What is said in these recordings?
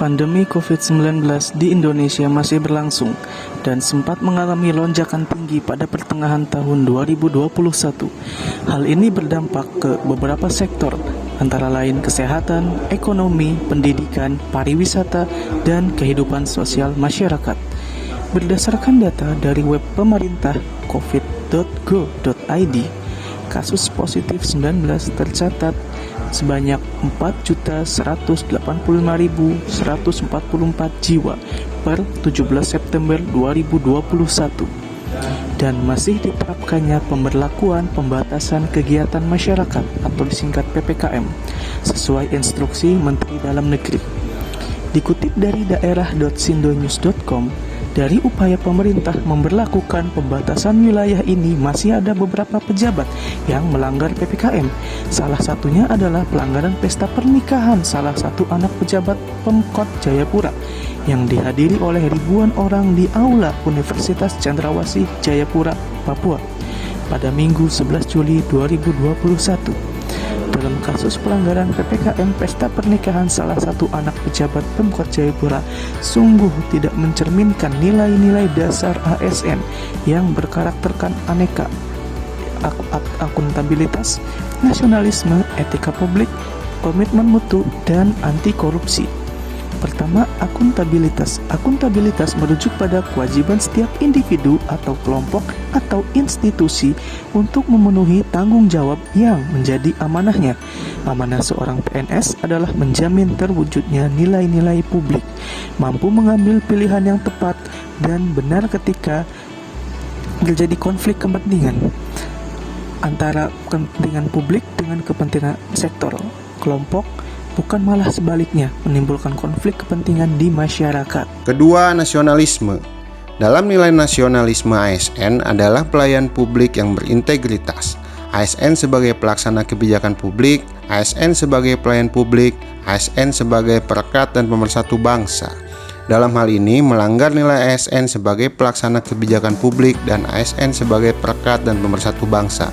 Pandemi COVID-19 di Indonesia masih berlangsung dan sempat mengalami lonjakan tinggi pada pertengahan tahun 2021. Hal ini berdampak ke beberapa sektor, antara lain kesehatan, ekonomi, pendidikan, pariwisata, dan kehidupan sosial masyarakat. Berdasarkan data dari web pemerintah covid.go.id, kasus positif 19 tercatat sebanyak 4.185.144 jiwa per 17 September 2021 dan masih diterapkannya pemberlakuan pembatasan kegiatan masyarakat atau disingkat PPKM sesuai instruksi Menteri Dalam Negeri. Dikutip dari daerah.sindonews.com, dari upaya pemerintah memberlakukan pembatasan wilayah ini masih ada beberapa pejabat yang melanggar PPKM. Salah satunya adalah pelanggaran pesta pernikahan salah satu anak pejabat Pemkot Jayapura yang dihadiri oleh ribuan orang di Aula Universitas Cendrawasih Jayapura, Papua pada Minggu 11 Juli 2021. Dalam kasus pelanggaran PPKM pesta pernikahan salah satu anak pejabat Pemkot Jayapura sungguh tidak mencerminkan nilai-nilai dasar ASN yang berkarakterkan aneka, akuntabilitas, nasionalisme, etika publik, komitmen mutu, dan anti korupsi. Pertama, akuntabilitas. Akuntabilitas merujuk pada kewajiban setiap individu atau kelompok atau institusi untuk memenuhi tanggung jawab yang menjadi amanahnya. Amanah seorang PNS adalah menjamin terwujudnya nilai-nilai publik, mampu mengambil pilihan yang tepat dan benar ketika terjadi konflik kepentingan antara kepentingan publik dengan kepentingan sektor, kelompok, bukan malah sebaliknya menimbulkan konflik kepentingan di masyarakat. Kedua, nasionalisme. Dalam nilai nasionalisme ASN adalah pelayan publik yang berintegritas. ASN sebagai pelaksana kebijakan publik, ASN sebagai pelayan publik, ASN sebagai perekat dan pemersatu bangsa. Dalam hal ini, melanggar nilai ASN sebagai pelaksana kebijakan publik dan ASN sebagai perekat dan pemersatu bangsa,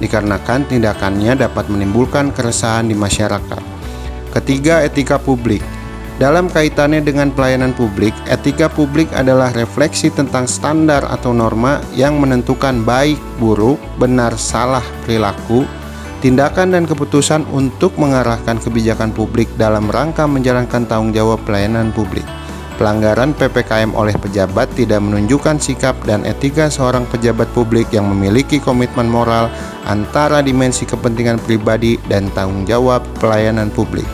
dikarenakan tindakannya dapat menimbulkan keresahan di masyarakat. Ketiga, etika publik. Dalam kaitannya dengan pelayanan publik, etika publik adalah refleksi tentang standar atau norma yang menentukan baik, buruk, benar, salah perilaku, tindakan dan keputusan untuk mengarahkan kebijakan publik dalam rangka menjalankan tanggung jawab pelayanan publik. Pelanggaran PPKM oleh pejabat tidak menunjukkan sikap dan etika seorang pejabat publik yang memiliki komitmen moral antara dimensi kepentingan pribadi dan tanggung jawab pelayanan publik.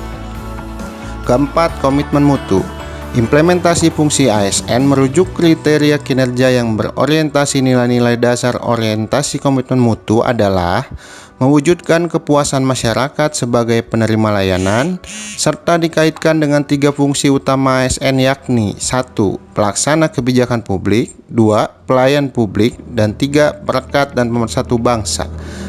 Keempat, komitmen mutu. Implementasi fungsi ASN merujuk kriteria kinerja yang berorientasi nilai-nilai dasar. Orientasi komitmen mutu adalah mewujudkan kepuasan masyarakat sebagai penerima layanan, serta dikaitkan dengan tiga fungsi utama ASN yakni 1. Pelaksana kebijakan publik, 2. Pelayan publik, dan 3. Perekat dan pemersatu bangsa.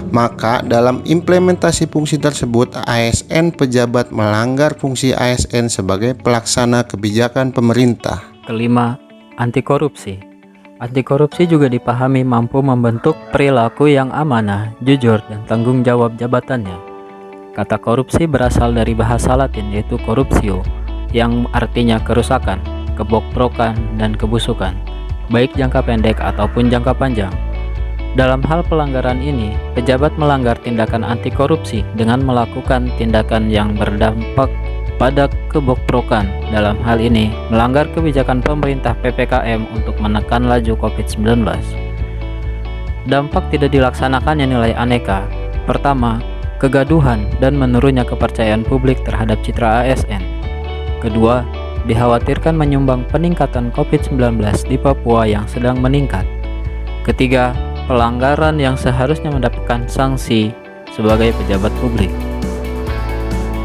Maka dalam implementasi fungsi tersebut, ASN pejabat melanggar fungsi ASN sebagai pelaksana kebijakan pemerintah. Kelima, anti korupsi. Anti korupsi juga dipahami mampu membentuk perilaku yang amanah, jujur, dan tanggung jawab jabatannya. Kata korupsi berasal dari bahasa Latin yaitu corruptio, yang artinya kerusakan, kebobrokan, dan kebusukan, baik jangka pendek ataupun jangka panjang. Dalam hal pelanggaran ini, pejabat melanggar tindakan anti korupsi dengan melakukan tindakan yang berdampak pada kebobrokan. Dalam hal ini, melanggar kebijakan pemerintah PPKM untuk menekan laju COVID-19. Dampak tidak dilaksanakannya nilai aneka. Pertama, kegaduhan dan menurunnya kepercayaan publik terhadap citra ASN. Kedua, dikhawatirkan menyumbang peningkatan COVID-19 di Papua yang sedang meningkat. Ketiga, pelanggaran yang seharusnya mendapatkan sanksi sebagai pejabat publik.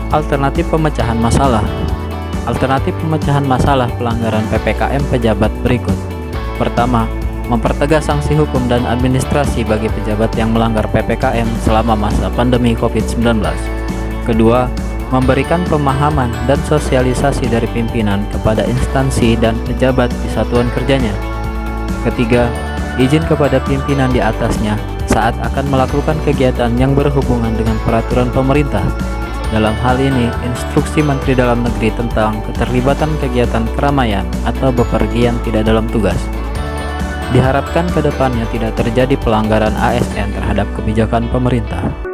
Alternatif pemecahan masalah. Alternatif pemecahan masalah pelanggaran PPKM pejabat berikut. Pertama, mempertegas sanksi hukum dan administrasi bagi pejabat yang melanggar PPKM selama masa pandemi COVID-19. Kedua, memberikan pemahaman dan sosialisasi dari pimpinan kepada instansi dan pejabat di satuan kerjanya. Ketiga, izin kepada pimpinan di atasnya saat akan melakukan kegiatan yang berhubungan dengan peraturan pemerintah. Dalam hal ini, Instruksi Menteri Dalam Negeri tentang keterlibatan kegiatan keramaian atau bepergian tidak dalam tugas. Diharapkan ke depannya tidak terjadi pelanggaran ASN terhadap kebijakan pemerintah.